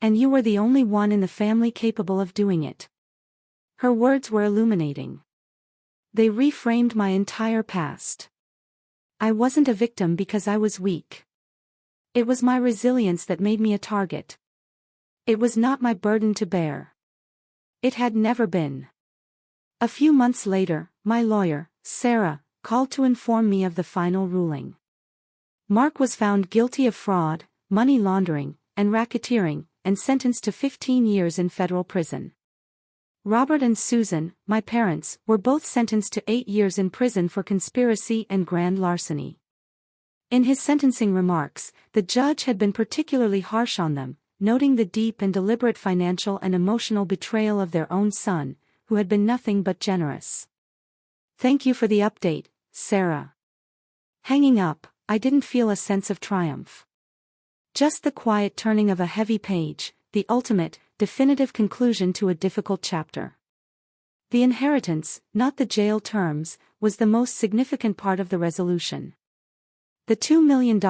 And you were the only one in the family capable of doing it. Her words were illuminating. They reframed my entire past. I wasn't a victim because I was weak. It was my resilience that made me a target. It was not my burden to bear. It had never been. A few months later, my lawyer, Sarah, called to inform me of the final ruling. Mark was found guilty of fraud, money laundering, and racketeering, and sentenced to 15 years in federal prison. Robert and Susan, my parents, were both sentenced to 8 years in prison for conspiracy and grand larceny. In his sentencing remarks, the judge had been particularly harsh on them, noting the deep and deliberate financial and emotional betrayal of their own son, who had been nothing but generous. Thank you for the update, Sarah. Hanging up, I didn't feel a sense of triumph. Just the quiet turning of a heavy page, the ultimate, definitive conclusion to a difficult chapter. The inheritance, not the jail terms, was the most significant part of the resolution. The $2 million,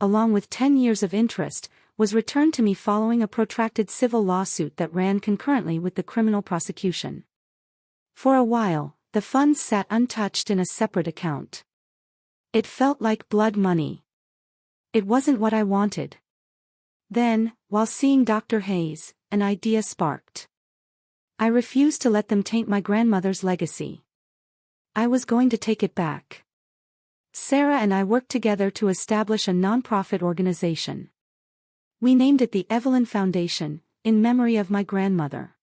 along with 10 years of interest, was returned to me following a protracted civil lawsuit that ran concurrently with the criminal prosecution. For a while, the funds sat untouched in a separate account. It felt like blood money. It wasn't what I wanted. Then, while seeing Dr. Hayes, an idea sparked. I refused to let them taint my grandmother's legacy. I was going to take it back. Sarah and I worked together to establish a nonprofit organization. We named it the Evelyn Foundation, in memory of my grandmother.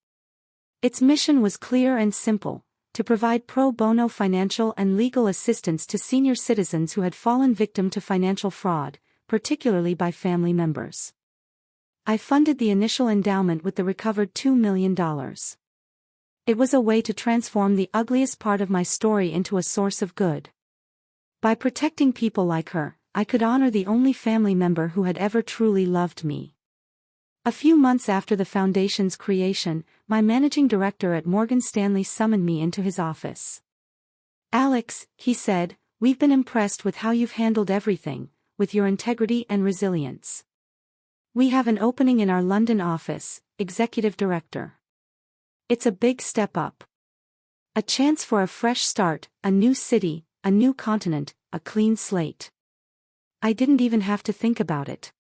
Its mission was clear and simple: to provide pro bono financial and legal assistance to senior citizens who had fallen victim to financial fraud, particularly by family members. I funded the initial endowment with the recovered $2 million. It was a way to transform the ugliest part of my story into a source of good. By protecting people like her, I could honor the only family member who had ever truly loved me. A few months after the foundation's creation, my managing director at Morgan Stanley summoned me into his office. "Alex," he said, "we've been impressed with how you've handled everything, with your integrity and resilience. We have an opening in our London office, executive director. It's a big step up. A chance for a fresh start, a new city, a new continent, a clean slate." I didn't even have to think about it.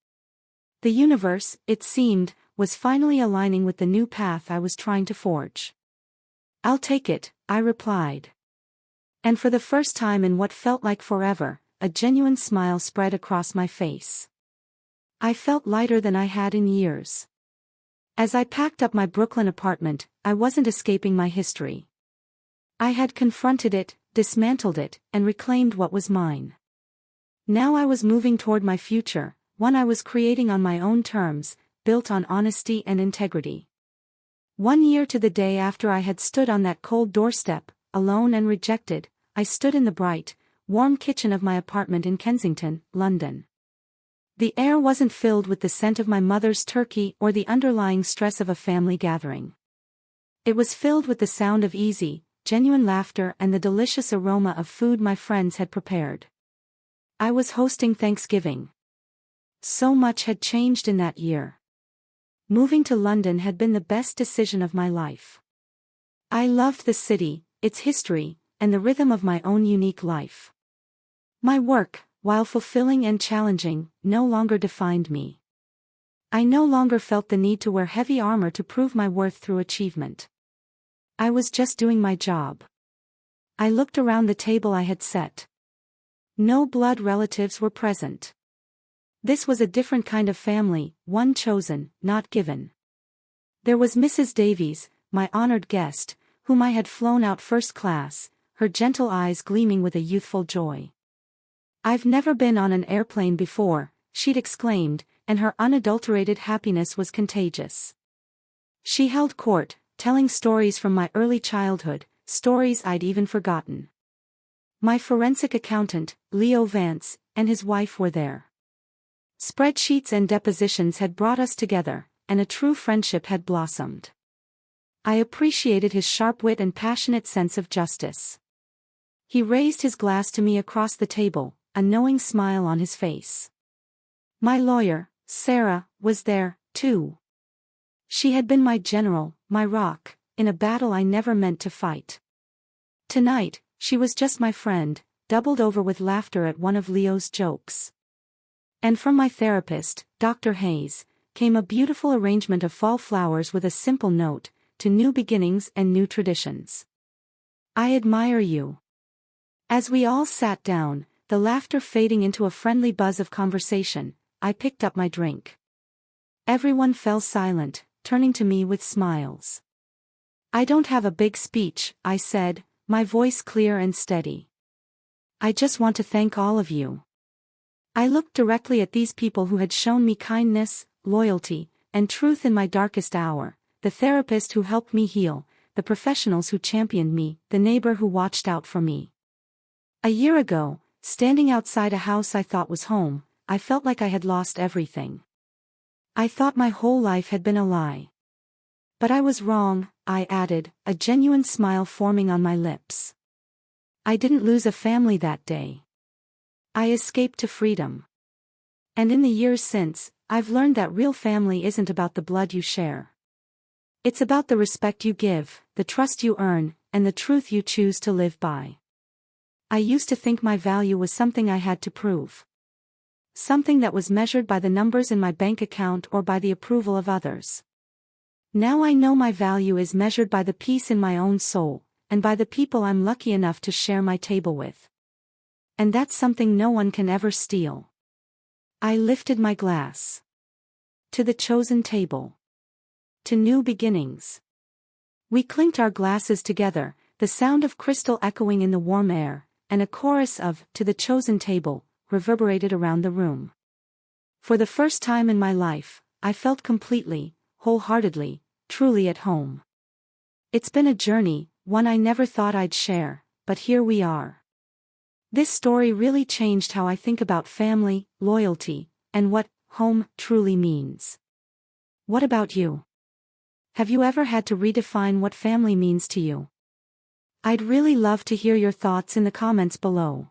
The universe, it seemed, was finally aligning with the new path I was trying to forge. "I'll take it," I replied. And for the first time in what felt like forever, a genuine smile spread across my face. I felt lighter than I had in years. As I packed up my Brooklyn apartment, I wasn't escaping my history. I had confronted it, dismantled it, and reclaimed what was mine. Now I was moving toward my future, one I was creating on my own terms, built on honesty and integrity. 1 year to the day after I had stood on that cold doorstep, alone and rejected, I stood in the bright, warm kitchen of my apartment in Kensington, London. The air wasn't filled with the scent of my mother's turkey or the underlying stress of a family gathering. It was filled with the sound of easy, genuine laughter and the delicious aroma of food my friends had prepared. I was hosting Thanksgiving. So much had changed in that year. Moving to London had been the best decision of my life. I loved the city, its history, and the rhythm of my own unique life. My work, while fulfilling and challenging, no longer defined me. I no longer felt the need to wear heavy armor to prove my worth through achievement. I was just doing my job. I looked around the table I had set. No blood relatives were present. This was a different kind of family, one chosen, not given. There was Mrs. Davies, my honored guest, whom I had flown out first class, her gentle eyes gleaming with a youthful joy. "I've never been on an airplane before," she'd exclaimed, and her unadulterated happiness was contagious. She held court, telling stories from my early childhood, stories I'd even forgotten. My forensic accountant, Leo Vance, and his wife were there. Spreadsheets and depositions had brought us together, and a true friendship had blossomed. I appreciated his sharp wit and passionate sense of justice. He raised his glass to me across the table, a knowing smile on his face. My lawyer, Sarah, was there, too. She had been my general, my rock, in a battle I never meant to fight. Tonight, she was just my friend, doubled over with laughter at one of Leo's jokes. And from my therapist, Dr. Hayes, came a beautiful arrangement of fall flowers with a simple note, to new beginnings and new traditions. "I admire you." As we all sat down, the laughter fading into a friendly buzz of conversation, I picked up my drink. Everyone fell silent, turning to me with smiles. "I don't have a big speech," I said, my voice clear and steady. "I just want to thank all of you." I looked directly at these people who had shown me kindness, loyalty, and truth in my darkest hour, the therapist who helped me heal, the professionals who championed me, the neighbor who watched out for me. A year ago, standing outside a house I thought was home, I felt like I had lost everything. I thought my whole life had been a lie. But I was wrong, I added, a genuine smile forming on my lips. I didn't lose a family that day. I escaped to freedom. And in the years since, I've learned that real family isn't about the blood you share. It's about the respect you give, the trust you earn, and the truth you choose to live by. I used to think my value was something I had to prove. Something that was measured by the numbers in my bank account or by the approval of others. Now I know my value is measured by the peace in my own soul, and by the people I'm lucky enough to share my table with. And that's something no one can ever steal. I lifted my glass. To the chosen table. To new beginnings. We clinked our glasses together, the sound of crystal echoing in the warm air, and a chorus of "To the Chosen Table" reverberated around the room. For the first time in my life, I felt completely, wholeheartedly, truly at home. It's been a journey, one I never thought I'd share, but here we are. This story really changed how I think about family, loyalty, and what home truly means. What about you? Have you ever had to redefine what family means to you? I'd really love to hear your thoughts in the comments below.